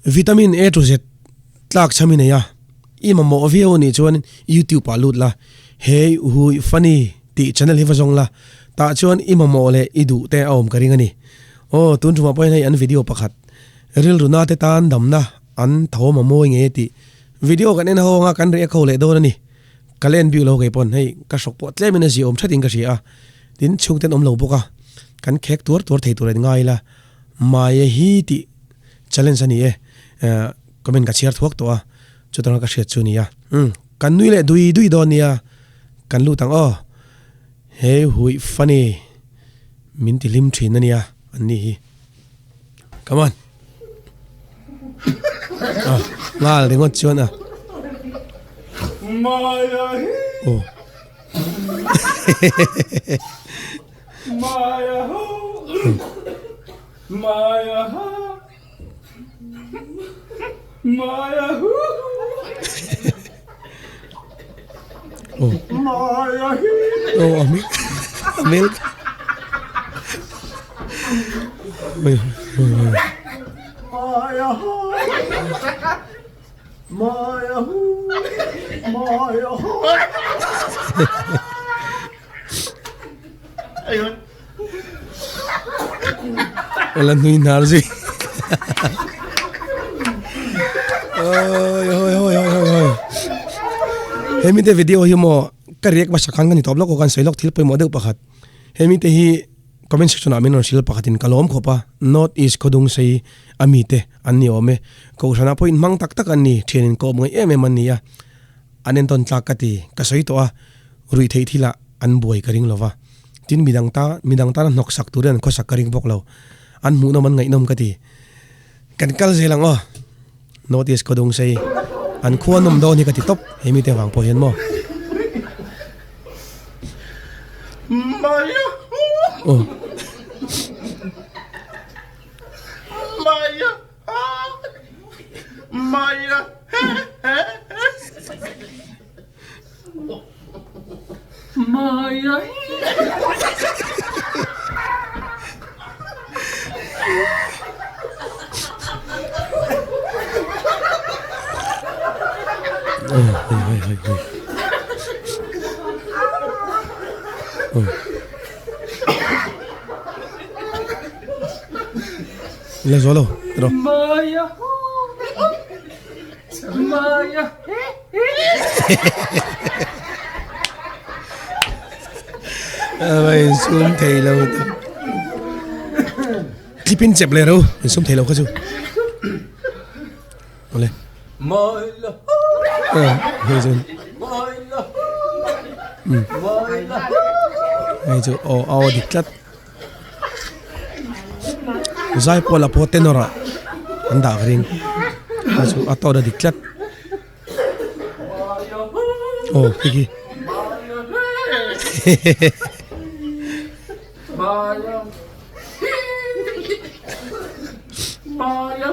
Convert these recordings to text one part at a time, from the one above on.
vitamin A to Z tlachham ni ya ima mo video ni chuan YouTube pa lut la hey hui funny ti channel hi vazong la ta chuan ima mo le idu te aum karing ani o tun tuma point hai an video pakhat ril runa te tan damna an thoma mo nge ti video kan en ho nga kan re kho le do ni kalen bi lo ge pon hei ka sok po tle mina ji om thating ka sia tin chung ten om lo boka kan khek tur thei tur ngai la mai hi ti challenge ani e comment ka share thuak to a chutang ka share chu ni ya kan nui le dui don nia kan lu tang o hey hui funny min ti lim thin ania ani hi come on ngal ringot chuan a Maya oh Maya Maya Maya oh Maya oh amil Maya Maya Maya Ayun walang nui narzi oi hemi te video hi mo kariek ba sakhan ngani toblok ko kan soilok thil poi model pakhat hemi te hi comment section amin on sil pakhatin kalom khopa not is khodung sei ami te anni ome ko sana point mang tak tak anni thenin ko mo em man nia anen ton tlakati ka soi to a rui thei thila an boi karing lova tin midang ta nok sak turen ko sakaring bok lo an mu no man ngai nom kati kan kal zelang o notice ko dong sei an khuan nom do ni kati top hemi te wang po hen mo Maya oh Maya Maya Maya le solo ro Maya Maya ai sum thei lo clipin chep le ro sum thei lo ka chu ole Maya he jun Maya ai chu o diklat zai pola potenora anda ring asu ato da diklat oh pigi Maya Maya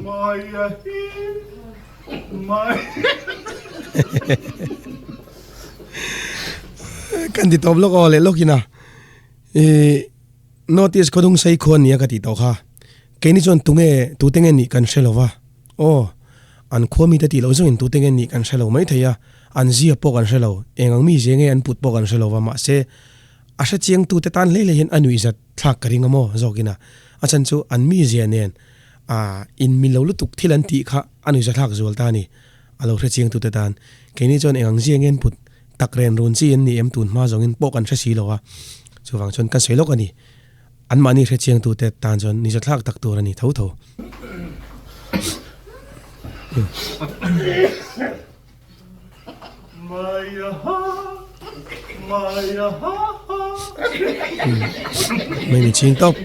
Maya Maya kan di toblo ko le lokina notice ko dung sai khon nia ka ti to kha keni chon tunge tutenge ni kan shelowa o an khomi ta ti lo zo in tutenge ni kan shelo mai thaya an zia po kan shelo engang mi jenge an put po kan shelowa ma se asha chiang tu te tan le le hen anui zat thak karinga mo zogina achan chu an mi je nen in mi lo lu tuk thilan ti kha anui za thak zol ta ni alo thre chiang tu te tan keni chon engang jengen put takren run chi en ni em tun ma zong in po kan thasi lowa chu wang chon kan soilok ani an mani thre chiang tu te tan chon ni za thak tak tur ani tho Maya Maya mai ni ching top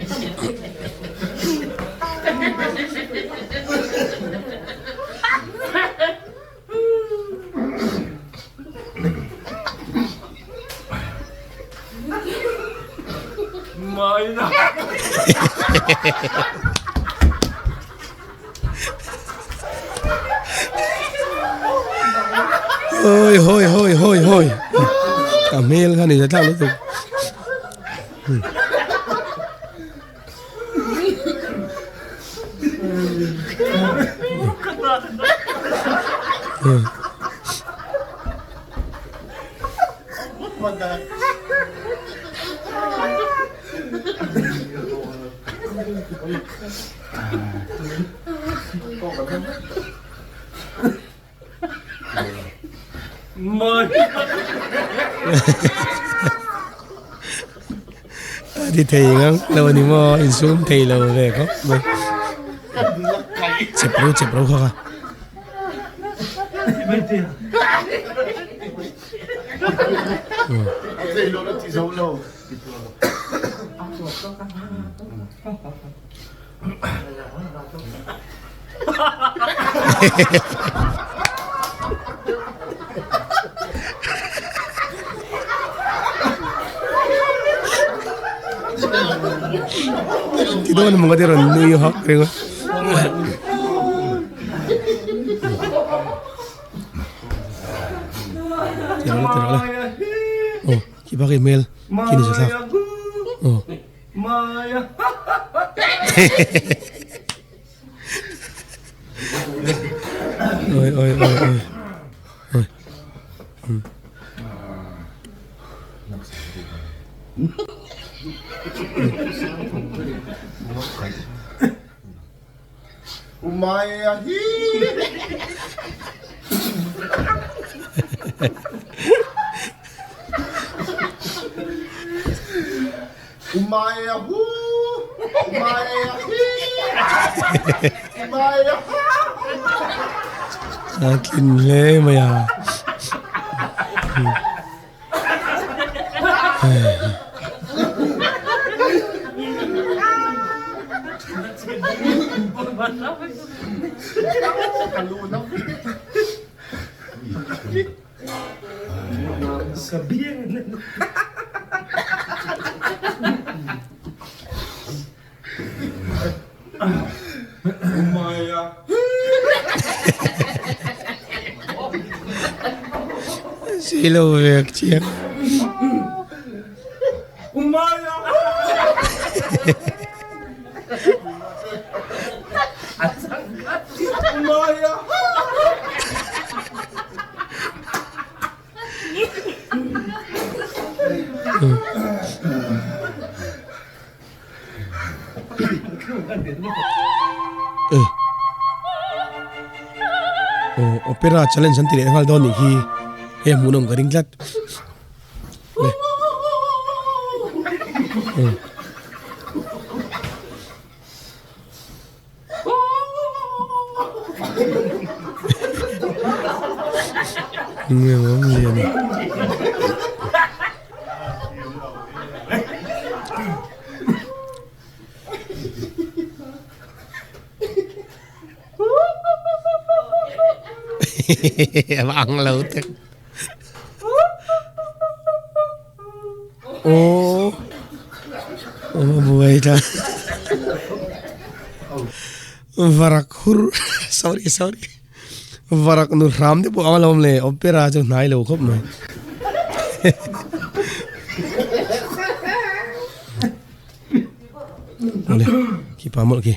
Maya Ôi hôi hôi hôi hôi. Amel kan ni datang tu. Mời. Đi thầy ngang lâu ni mo in zoom thầy lâu về có. Chụp râu không à? Thầy lâu nó chỉ dấu lâu. Thì đó là một cái điều New York đúng không? Tira lah. Oh, kita pakai mail. Kini saja. Oh. Maya. Oi. Oi. Maya hi. Maya hu. Maya hi. Maya. Akin le maya. Sabihin. Maya. Silo vek chiang. Maya. Maya. Oh, opera challenge nanti deh hal doni hi. Munum garing lat. Ngam lian. Ang lâu thế. Oh, buhay ta. Varakhur, sorry. Varak nur ram de bu amalom le opera jo nai lo khop noi. Ole, ki pamol ki.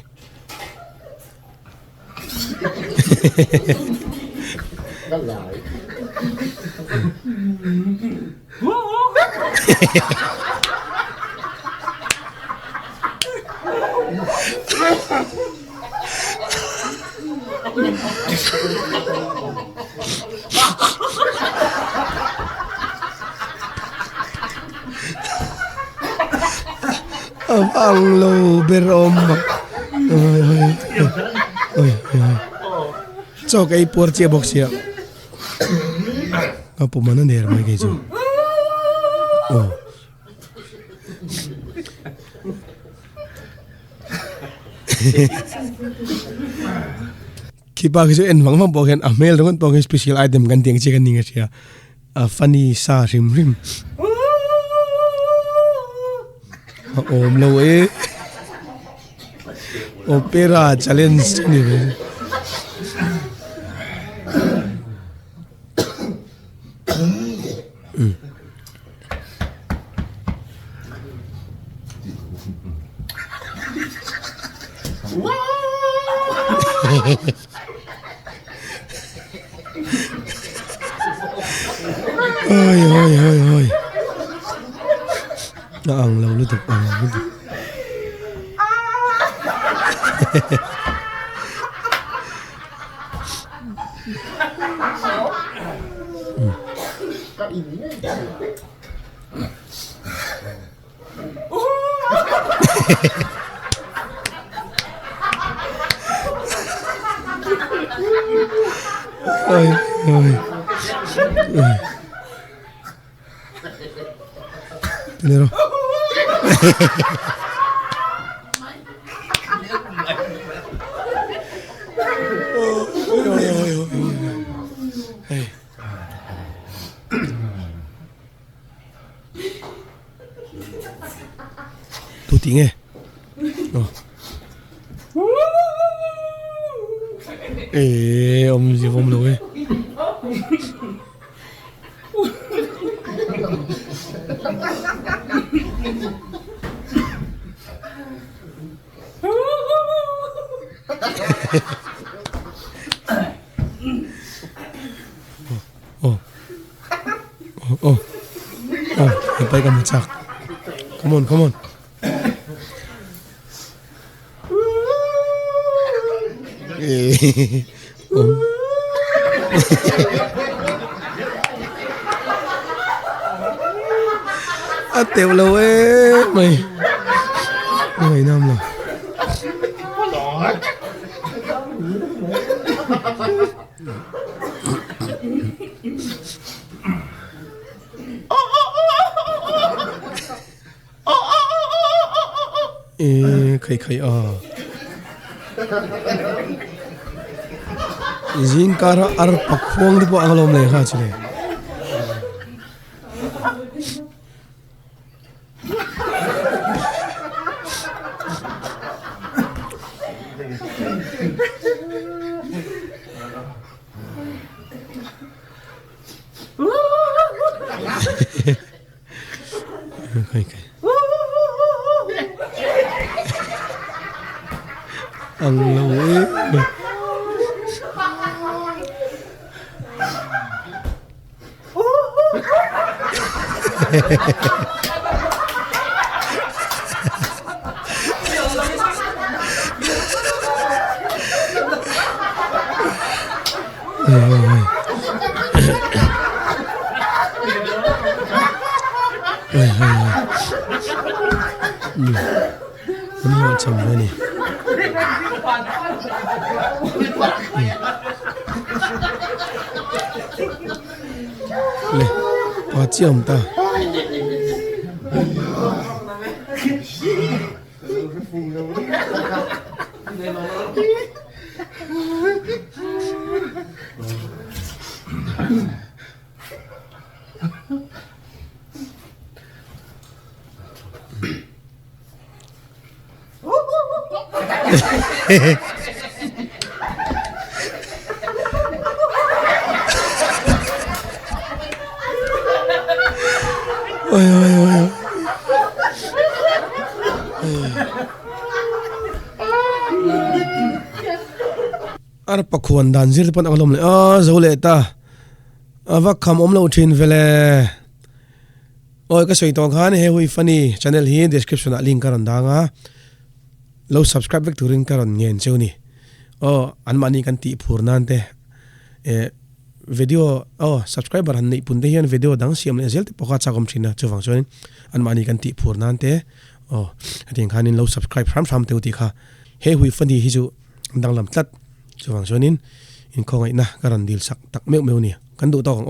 Ang lo berom. Oi. So kay porche box ya. Apa mana der mai kay jo. Oh. Kipa kisu en mang poken amel dengan poken special item kan tiang chicken ninga sia. Funny sa rim. Om lo opera challenge ni. Ôi nó ăn lâu liên tục ăn liên tục. Ôi Thế rồi. Tôi tí nghe. Ê, ông gì không lỗi. Sampai kamu cak. Come on. Tiểu lâu ấy mày năm rồi. Khay Zin kara arpak fuang di po ang lom leha chile. Khay ang laway. Ano macam ni? Le, paciam ta. Ôi. Ar pakhuan dan zir pan alom le zole ta avak kham om lo thin vele oi ka soi tong khan he hui funny channel hi description a link karon danga lo subscribe vek turin karon ngen chuni anmani kan ti phurnan te video subscriber han nei punde hian video dang siam le zel te poka chagom thina chuwang chuan anmani kan ti phurnan te ating khanin lo subscribe from te uti kha he hui funny hi chu danglam tlat chuwang chuanin in khongai na karan dil sak tak meu ni kan du to kong